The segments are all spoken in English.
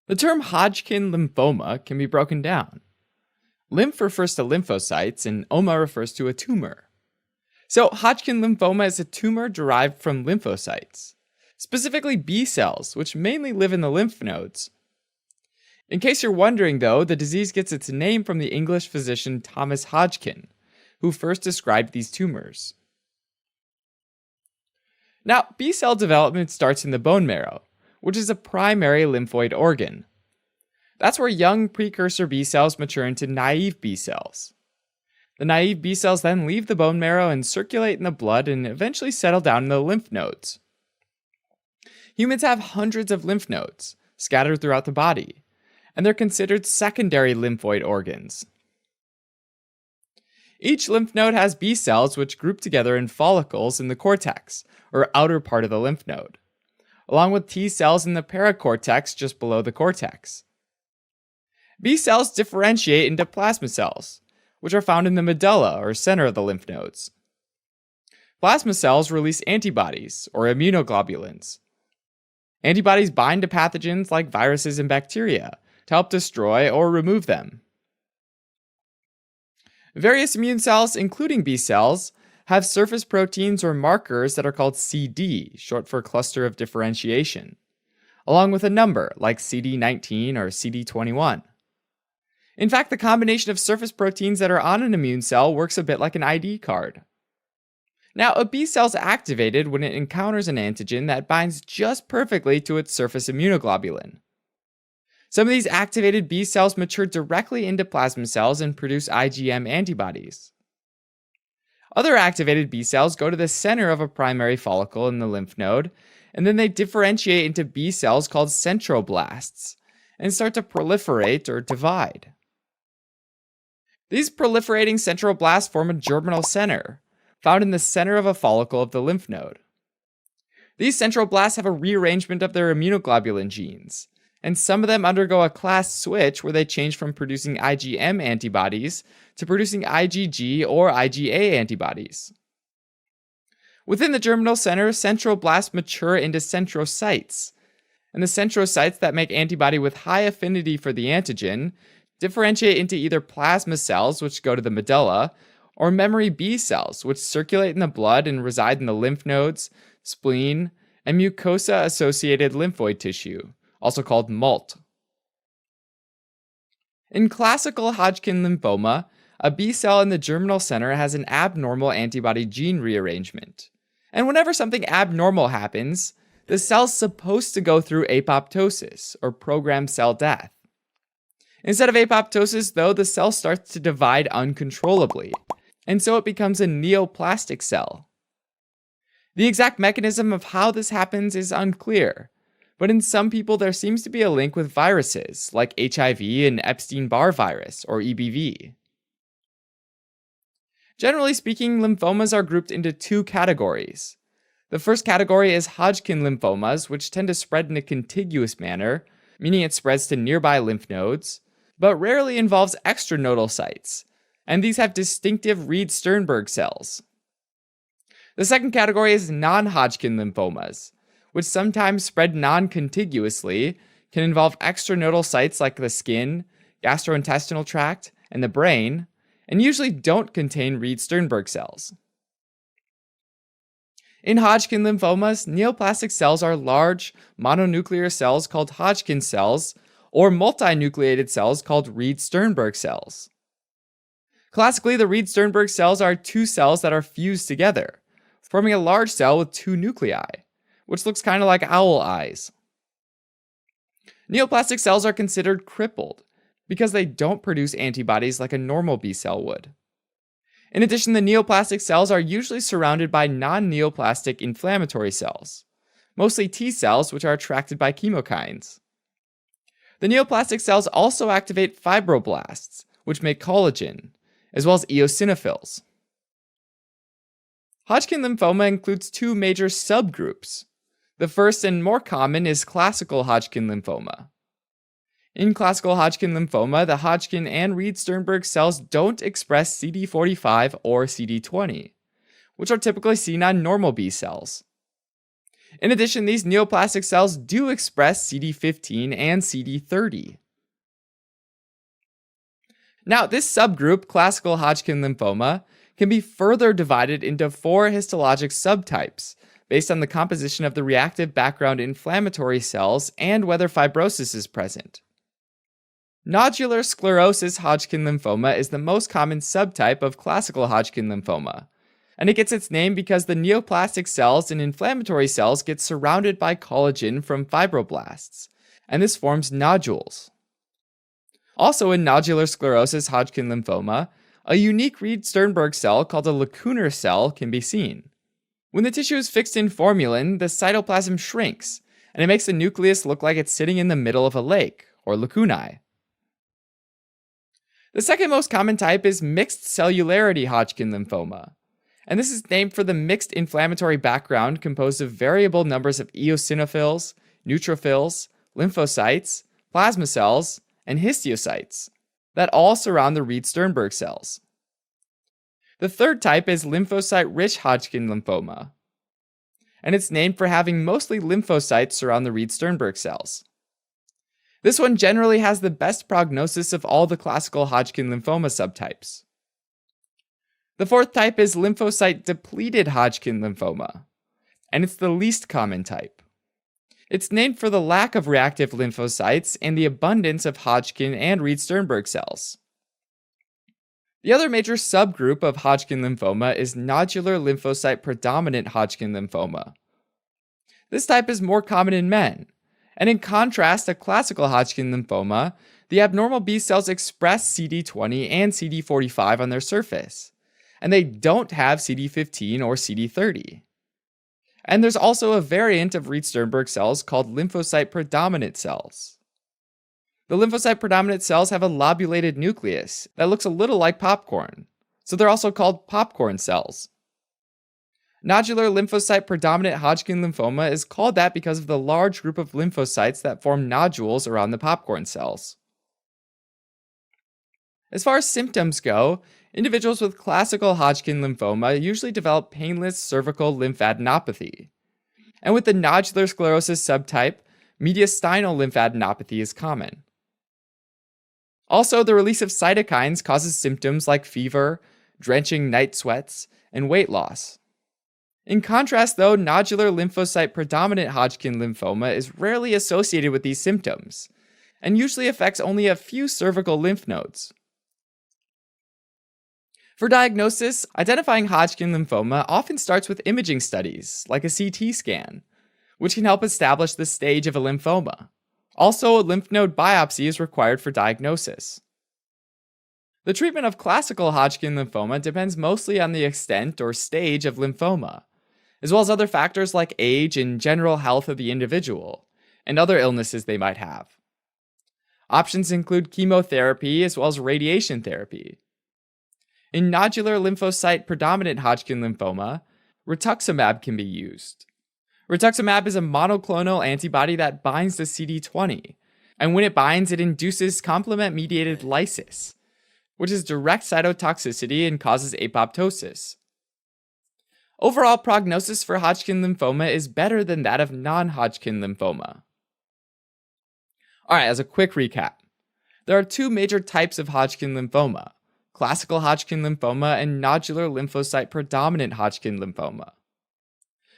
The term Hodgkin lymphoma can be broken down. Lymph refers to lymphocytes, and oma refers to a tumor. So, Hodgkin lymphoma is a tumor derived from lymphocytes, specifically B cells, which mainly live in the lymph nodes. In case you're wondering, though, the disease gets its name from the English physician Thomas Hodgkin, who first described these tumors. Now, B cell development starts in the bone marrow, which is a primary lymphoid organ. That's where young precursor B cells mature into naive B cells. The naive B cells then leave the bone marrow and circulate in the blood and eventually settle down in the lymph nodes. Humans have hundreds of lymph nodes scattered throughout the body, and they're considered secondary lymphoid organs. Each lymph node has B cells which group together in follicles in the cortex, or outer part of the lymph node, along with T cells in the paracortex just below the cortex. B cells differentiate into plasma cells, which are found in the medulla or center of the lymph nodes. Plasma cells release antibodies, or immunoglobulins. Antibodies bind to pathogens like viruses and bacteria to help destroy or remove them. Various immune cells, including B cells, have surface proteins or markers that are called CD, short for cluster of differentiation, along with a number like CD19 or CD21. In fact, the combination of surface proteins that are on an immune cell works a bit like an ID card. Now, a B cell is activated when it encounters an antigen that binds just perfectly to its surface immunoglobulin. Some of these activated B cells mature directly into plasma cells and produce IgM antibodies. Other activated B cells go to the center of a primary follicle in the lymph node, and then they differentiate into B cells called centroblasts and start to proliferate or divide. These proliferating centroblasts form a germinal center, found in the center of a follicle of the lymph node. These centroblasts have a rearrangement of their immunoglobulin genes, and some of them undergo a class switch where they change from producing IgM antibodies to producing IgG or IgA antibodies. Within the germinal center, centroblasts mature into centrocytes, and the centrocytes that make antibody with high affinity for the antigen differentiate into either plasma cells, which go to the medulla, or memory B cells, which circulate in the blood and reside in the lymph nodes, spleen, and mucosa-associated lymphoid tissue, also called MALT. In classical Hodgkin lymphoma, a B cell in the germinal center has an abnormal antibody gene rearrangement. And whenever something abnormal happens, the cell's supposed to go through apoptosis, or programmed cell death. Instead of apoptosis, though, the cell starts to divide uncontrollably, and so it becomes a neoplastic cell. The exact mechanism of how this happens is unclear, but in some people there seems to be a link with viruses like HIV and Epstein-Barr virus, or EBV. Generally speaking, lymphomas are grouped into two categories. The first category is Hodgkin lymphomas, which tend to spread in a contiguous manner, meaning it spreads to nearby lymph nodes, but rarely involves extranodal sites, and these have distinctive Reed-Sternberg cells. The second category is non-Hodgkin lymphomas, which sometimes spread non-contiguously, can involve extranodal sites like the skin, gastrointestinal tract, and the brain, and usually don't contain Reed-Sternberg cells. In Hodgkin lymphomas, neoplastic cells are large, mononuclear cells called Hodgkin cells, or multinucleated cells called Reed-Sternberg cells. Classically, the Reed-Sternberg cells are two cells that are fused together, forming a large cell with two nuclei, which looks kind of like owl eyes. Neoplastic cells are considered crippled because they don't produce antibodies like a normal B cell would. In addition, the neoplastic cells are usually surrounded by non-neoplastic inflammatory cells, mostly T cells, which are attracted by chemokines. The neoplastic cells also activate fibroblasts, which make collagen, as well as eosinophils. Hodgkin lymphoma includes two major subgroups. The first and more common is classical Hodgkin lymphoma. In classical Hodgkin lymphoma, the Hodgkin and Reed-Sternberg cells don't express CD45 or CD20, which are typically seen on normal B cells. In addition, these neoplastic cells do express CD15 and CD30. Now, this subgroup, classical Hodgkin lymphoma, can be further divided into four histologic subtypes based on the composition of the reactive background inflammatory cells and whether fibrosis is present. Nodular sclerosis Hodgkin lymphoma is the most common subtype of classical Hodgkin lymphoma, and it gets its name because the neoplastic cells in inflammatory cells get surrounded by collagen from fibroblasts, and this forms nodules. Also, in nodular sclerosis Hodgkin lymphoma, a unique Reed-Sternberg cell called a lacunar cell can be seen. When the tissue is fixed in formalin, the cytoplasm shrinks, and it makes the nucleus look like it's sitting in the middle of a lake, or lacunae. The second most common type is mixed cellularity Hodgkin lymphoma, and this is named for the mixed inflammatory background composed of variable numbers of eosinophils, neutrophils, lymphocytes, plasma cells, and histiocytes that all surround the Reed-Sternberg cells. The third type is lymphocyte-rich Hodgkin lymphoma, and it's named for having mostly lymphocytes surround the Reed-Sternberg cells. This one generally has the best prognosis of all the classical Hodgkin lymphoma subtypes. The fourth type is lymphocyte-depleted Hodgkin lymphoma, and it's the least common type. It's named for the lack of reactive lymphocytes and the abundance of Hodgkin and Reed-Sternberg cells. The other major subgroup of Hodgkin lymphoma is nodular lymphocyte predominant Hodgkin lymphoma. This type is more common in men, and in contrast to classical Hodgkin lymphoma, the abnormal B cells express CD20 and CD45 on their surface, and they don't have CD15 or CD30. And there's also a variant of Reed-Sternberg cells called lymphocyte predominant cells. The lymphocyte predominant cells have a lobulated nucleus that looks a little like popcorn, so they're also called popcorn cells. Nodular lymphocyte predominant Hodgkin lymphoma is called that because of the large group of lymphocytes that form nodules around the popcorn cells. As far as symptoms go, individuals with classical Hodgkin lymphoma usually develop painless cervical lymphadenopathy. And with the nodular sclerosis subtype, mediastinal lymphadenopathy is common. Also, the release of cytokines causes symptoms like fever, drenching night sweats, and weight loss. In contrast, though, nodular lymphocyte predominant Hodgkin lymphoma is rarely associated with these symptoms, and usually affects only a few cervical lymph nodes. For diagnosis, identifying Hodgkin lymphoma often starts with imaging studies, like a CT scan, which can help establish the stage of a lymphoma. Also, a lymph node biopsy is required for diagnosis. The treatment of classical Hodgkin lymphoma depends mostly on the extent or stage of lymphoma, as well as other factors like age and general health of the individual, and other illnesses they might have. Options include chemotherapy as well as radiation therapy. In nodular lymphocyte predominant Hodgkin lymphoma, rituximab can be used. Rituximab is a monoclonal antibody that binds to CD20, and when it binds, it induces complement-mediated lysis, which is direct cytotoxicity and causes apoptosis. Overall prognosis for Hodgkin lymphoma is better than that of non-Hodgkin lymphoma. Alright, as a quick recap, there are two major types of Hodgkin lymphoma: classical Hodgkin lymphoma and nodular lymphocyte predominant Hodgkin lymphoma.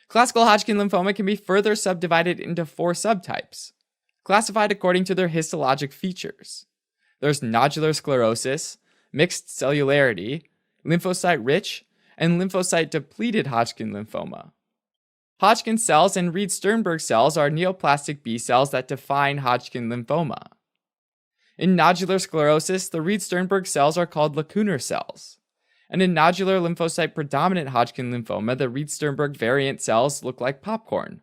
Classical Hodgkin lymphoma can be further subdivided into four subtypes, classified according to their histologic features. There's nodular sclerosis, mixed cellularity, lymphocyte-rich, and lymphocyte-depleted Hodgkin lymphoma. Hodgkin cells and Reed-Sternberg cells are neoplastic B cells that define Hodgkin lymphoma. In nodular sclerosis, the Reed-Sternberg cells are called lacunar cells. And in nodular lymphocyte predominant Hodgkin lymphoma, the Reed-Sternberg variant cells look like popcorn.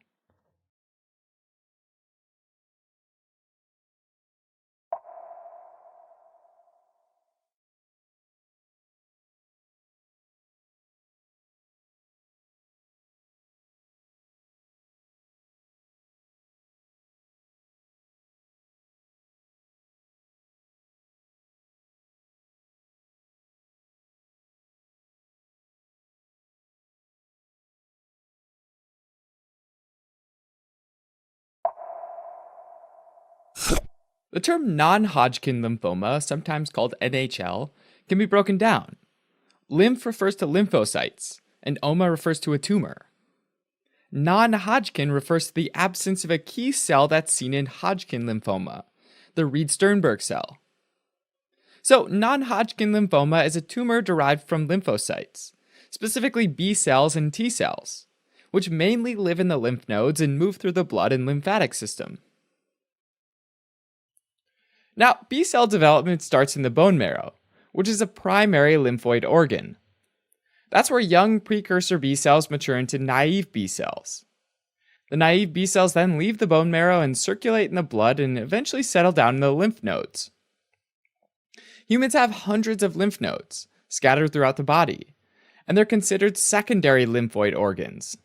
The term non-Hodgkin lymphoma, sometimes called NHL, can be broken down. Lymph refers to lymphocytes, and oma refers to a tumor. Non-Hodgkin refers to the absence of a key cell that's seen in Hodgkin lymphoma, the Reed-Sternberg cell. So, non-Hodgkin lymphoma is a tumor derived from lymphocytes, specifically B cells and T cells, which mainly live in the lymph nodes and move through the blood and lymphatic system. Now, B cell development starts in the bone marrow, which is a primary lymphoid organ. That's where young precursor B cells mature into naive B cells. The naive B cells then leave the bone marrow and circulate in the blood and eventually settle down in the lymph nodes. Humans have hundreds of lymph nodes scattered throughout the body, and they're considered secondary lymphoid organs.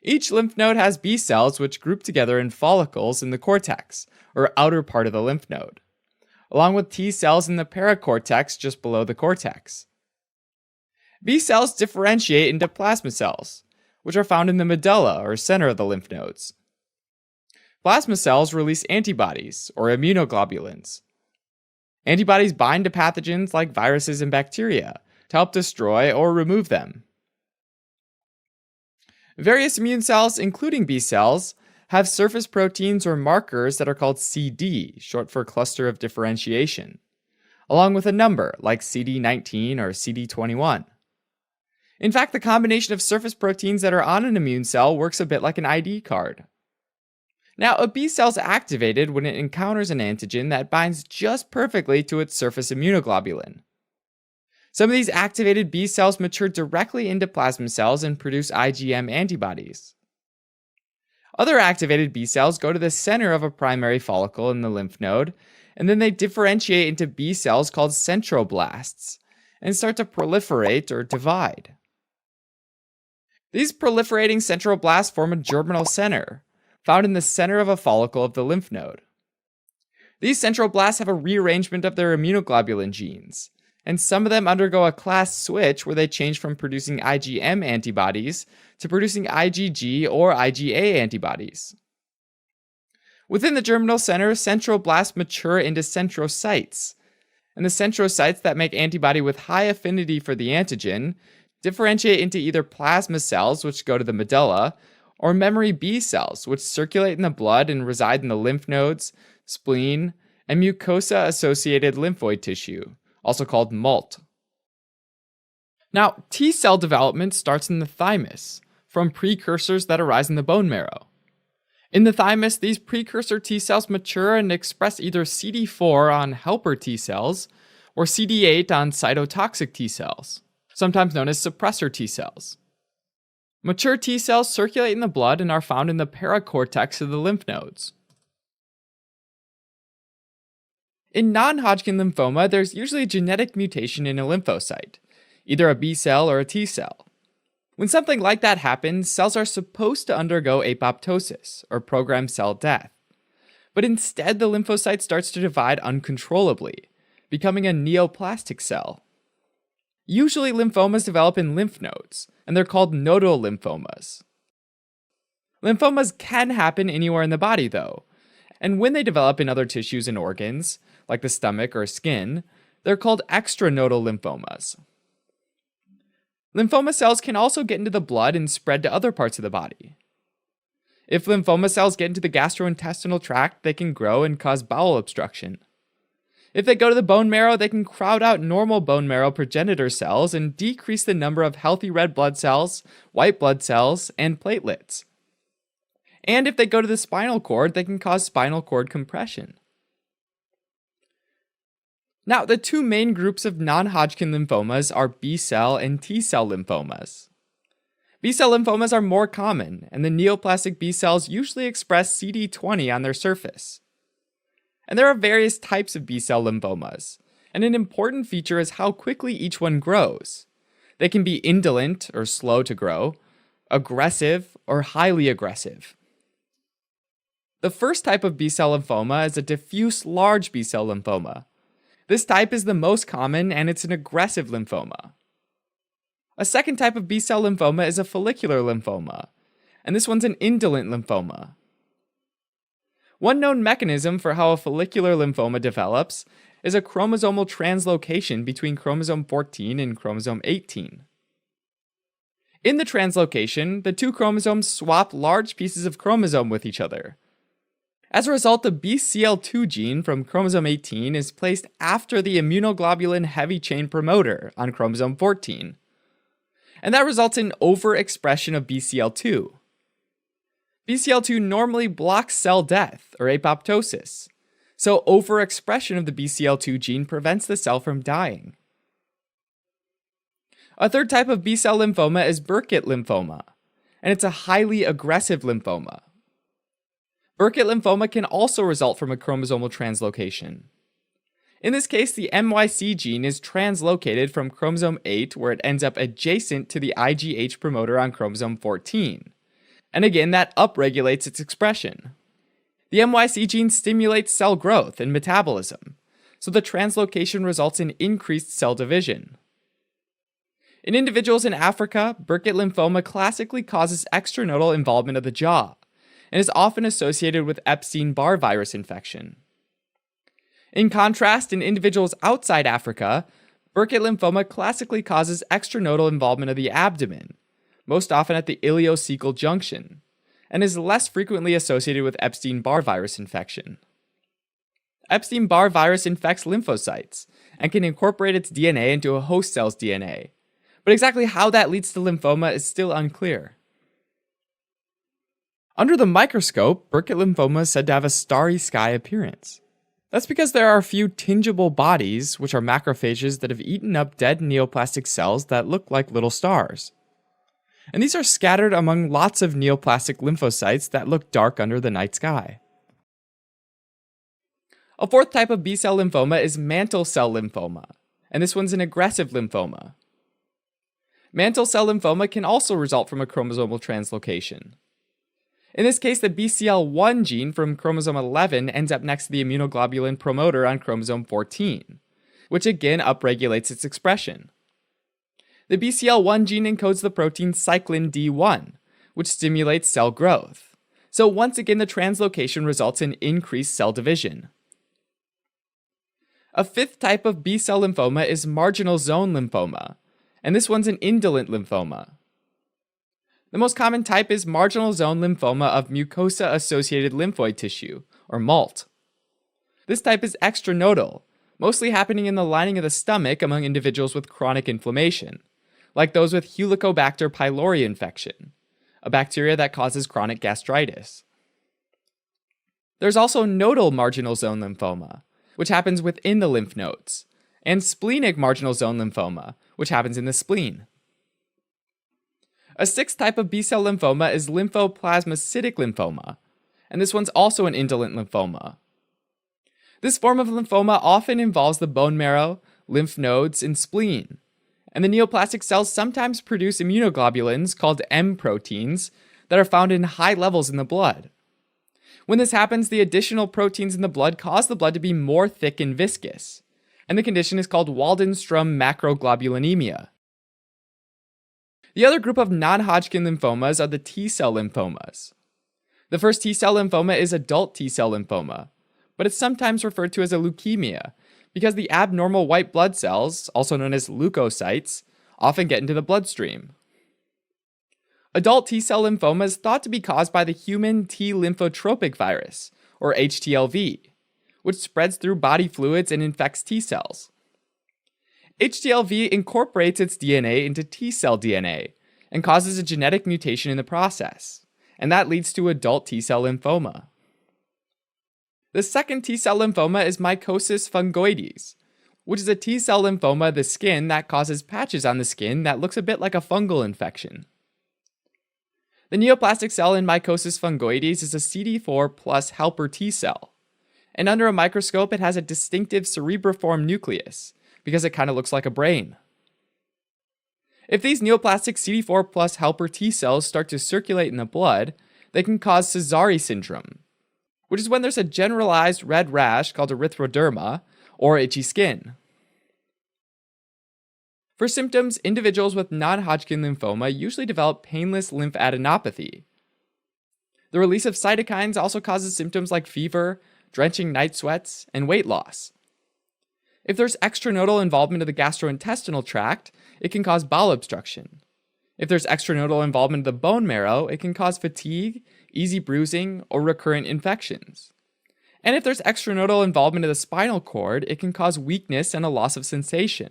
Each lymph node has B cells which group together in follicles in the cortex, or outer part of the lymph node, along with T cells in the paracortex just below the cortex. B cells differentiate into plasma cells, which are found in the medulla or center of the lymph nodes. Plasma cells release antibodies, or immunoglobulins. Antibodies bind to pathogens like viruses and bacteria to help destroy or remove them. Various immune cells, including B cells, have surface proteins or markers that are called CD, short for cluster of differentiation, along with a number like CD19 or CD21. In fact, the combination of surface proteins that are on an immune cell works a bit like an ID card. Now, a B cell is activated when it encounters an antigen that binds just perfectly to its surface immunoglobulin. Some of these activated B cells mature directly into plasma cells and produce IgM antibodies. Other activated B cells go to the center of a primary follicle in the lymph node, and then they differentiate into B cells called centroblasts and start to proliferate or divide. These proliferating centroblasts form a germinal center, found in the center of a follicle of the lymph node. These centroblasts have a rearrangement of their immunoglobulin genes, and some of them undergo a class switch where they change from producing IgM antibodies to producing IgG or IgA antibodies. Within the germinal center, centroblasts mature into centrocytes, and the centrocytes that make antibody with high affinity for the antigen differentiate into either plasma cells, which go to the medulla, or memory B cells, which circulate in the blood and reside in the lymph nodes, spleen, and mucosa-associated lymphoid tissue, also called MALT. Now, T cell development starts in the thymus, from precursors that arise in the bone marrow. In the thymus, these precursor T cells mature and express either CD4 on helper T cells or CD8 on cytotoxic T cells, sometimes known as suppressor T cells. Mature T cells circulate in the blood and are found in the paracortex of the lymph nodes. In non-Hodgkin lymphoma, there's usually a genetic mutation in a lymphocyte, either a B cell or a T cell. When something like that happens, cells are supposed to undergo apoptosis, or programmed cell death. But instead, the lymphocyte starts to divide uncontrollably, becoming a neoplastic cell. Usually, lymphomas develop in lymph nodes, and they're called nodal lymphomas. Lymphomas can happen anywhere in the body, though, and when they develop in other tissues and organs, like the stomach or skin, they're called extranodal lymphomas. Lymphoma cells can also get into the blood and spread to other parts of the body. If lymphoma cells get into the gastrointestinal tract, they can grow and cause bowel obstruction. If they go to the bone marrow, they can crowd out normal bone marrow progenitor cells and decrease the number of healthy red blood cells, white blood cells, and platelets. And if they go to the spinal cord, they can cause spinal cord compression. Now, the two main groups of non-Hodgkin lymphomas are B cell and T cell lymphomas. B cell lymphomas are more common, and the neoplastic B cells usually express CD20 on their surface. And there are various types of B cell lymphomas, and an important feature is how quickly each one grows. They can be indolent, or slow to grow, aggressive, or highly aggressive. The first type of B cell lymphoma is a diffuse large B cell lymphoma. This type is the most common, and it's an aggressive lymphoma. A second type of B cell lymphoma is a follicular lymphoma, and this one's an indolent lymphoma. One known mechanism for how a follicular lymphoma develops is a chromosomal translocation between chromosome 14 and chromosome 18. In the translocation, the two chromosomes swap large pieces of chromosome with each other. As a result, the BCL2 gene from chromosome 18 is placed after the immunoglobulin heavy chain promoter on chromosome 14. And that results in overexpression of BCL2. BCL2 normally blocks cell death, or apoptosis, so overexpression of the BCL2 gene prevents the cell from dying. A third type of B-cell lymphoma is Burkitt lymphoma, and it's a highly aggressive lymphoma. Burkitt lymphoma can also result from a chromosomal translocation. In this case, the MYC gene is translocated from chromosome 8, where it ends up adjacent to the IgH promoter on chromosome 14. And again, that upregulates its expression. The MYC gene stimulates cell growth and metabolism, so the translocation results in increased cell division. In individuals in Africa, Burkitt lymphoma classically causes extranodal involvement of the jaw, and is often associated with Epstein-Barr virus infection. In contrast, in individuals outside Africa, Burkitt lymphoma classically causes extranodal involvement of the abdomen, most often at the ileocecal junction, and is less frequently associated with Epstein-Barr virus infection. Epstein-Barr virus infects lymphocytes and can incorporate its DNA into a host cell's DNA, but exactly how that leads to lymphoma is still unclear. Under the microscope, Burkitt lymphoma is said to have a starry sky appearance. That's because there are a few tingible bodies, which are macrophages that have eaten up dead neoplastic cells that look like little stars. And these are scattered among lots of neoplastic lymphocytes that look dark under the night sky. A fourth type of B-cell lymphoma is mantle cell lymphoma, and this one's an aggressive lymphoma. Mantle cell lymphoma can also result from a chromosomal translocation. In this case, the BCL1 gene from chromosome 11 ends up next to the immunoglobulin promoter on chromosome 14, which again upregulates its expression. The BCL1 gene encodes the protein cyclin D1, which stimulates cell growth. So once again, the translocation results in increased cell division. A fifth type of B-cell lymphoma is marginal zone lymphoma, and this one's an indolent lymphoma. The most common type is marginal zone lymphoma of mucosa-associated lymphoid tissue, or MALT. This type is extranodal, mostly happening in the lining of the stomach among individuals with chronic inflammation, like those with Helicobacter pylori infection, a bacteria that causes chronic gastritis. There's also nodal marginal zone lymphoma, which happens within the lymph nodes, and splenic marginal zone lymphoma, which happens in the spleen. A sixth type of B-cell lymphoma is lymphoplasmacytic lymphoma, and this one's also an indolent lymphoma. This form of lymphoma often involves the bone marrow, lymph nodes, and spleen, and the neoplastic cells sometimes produce immunoglobulins called M proteins that are found in high levels in the blood. When this happens, the additional proteins in the blood cause the blood to be more thick and viscous, and the condition is called Waldenstrom macroglobulinemia. The other group of non-Hodgkin lymphomas are the T-cell lymphomas. The first T-cell lymphoma is adult T-cell lymphoma, but it's sometimes referred to as a leukemia because the abnormal white blood cells, also known as leukocytes, often get into the bloodstream. Adult T-cell lymphoma is thought to be caused by the human T lymphotropic virus, or HTLV, which spreads through body fluids and infects T cells. HTLV incorporates its DNA into T cell DNA and causes a genetic mutation in the process, and that leads to adult T cell lymphoma. The second T cell lymphoma is mycosis fungoides, which is a T cell lymphoma of the skin that causes patches on the skin that looks a bit like a fungal infection. The neoplastic cell in mycosis fungoides is a CD4 plus helper T cell, and under a microscope it has a distinctive cerebriform nucleus because it kind of looks like a brain. If these neoplastic CD4 plus helper T cells start to circulate in the blood, they can cause Sézary syndrome, which is when there's a generalized red rash called erythroderma or itchy skin. For symptoms, individuals with non-Hodgkin lymphoma usually develop painless lymphadenopathy. The release of cytokines also causes symptoms like fever, drenching night sweats, and weight loss. If there's extranodal involvement of the gastrointestinal tract, it can cause bowel obstruction. If there's extranodal involvement of the bone marrow, it can cause fatigue, easy bruising, or recurrent infections. And if there's extranodal involvement of the spinal cord, it can cause weakness and a loss of sensation,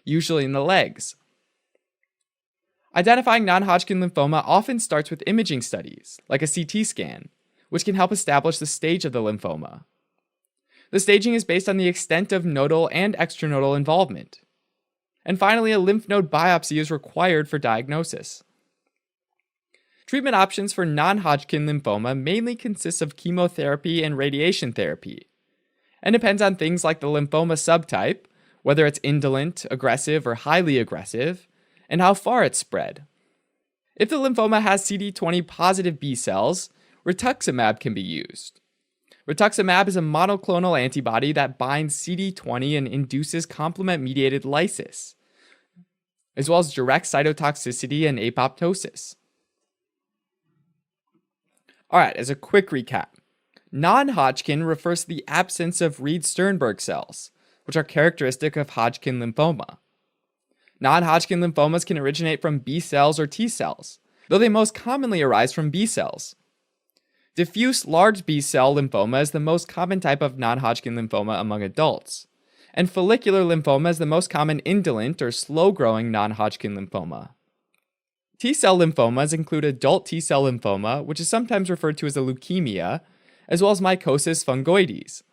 usually in the legs. Identifying non-Hodgkin lymphoma often starts with imaging studies, like a CT scan, which can help establish the stage of the lymphoma. The staging is based on the extent of nodal and extranodal involvement. And finally, a lymph node biopsy is required for diagnosis. Treatment options for non-Hodgkin lymphoma mainly consist of chemotherapy and radiation therapy, and depends on things like the lymphoma subtype, whether it's indolent, aggressive, or highly aggressive, and how far it's spread. If the lymphoma has CD20 positive B cells, rituximab can be used. Rituximab is a monoclonal antibody that binds CD20 and induces complement-mediated lysis, as well as direct cytotoxicity and apoptosis. Alright, as a quick recap, non-Hodgkin refers to the absence of Reed-Sternberg cells, which are characteristic of Hodgkin lymphoma. Non-Hodgkin lymphomas can originate from B cells or T cells, though they most commonly arise from B cells. Diffuse large B-cell lymphoma is the most common type of non-Hodgkin lymphoma among adults, and follicular lymphoma is the most common indolent or slow-growing non-Hodgkin lymphoma. T-cell lymphomas include adult T-cell lymphoma, which is sometimes referred to as a leukemia, as well as mycosis fungoides.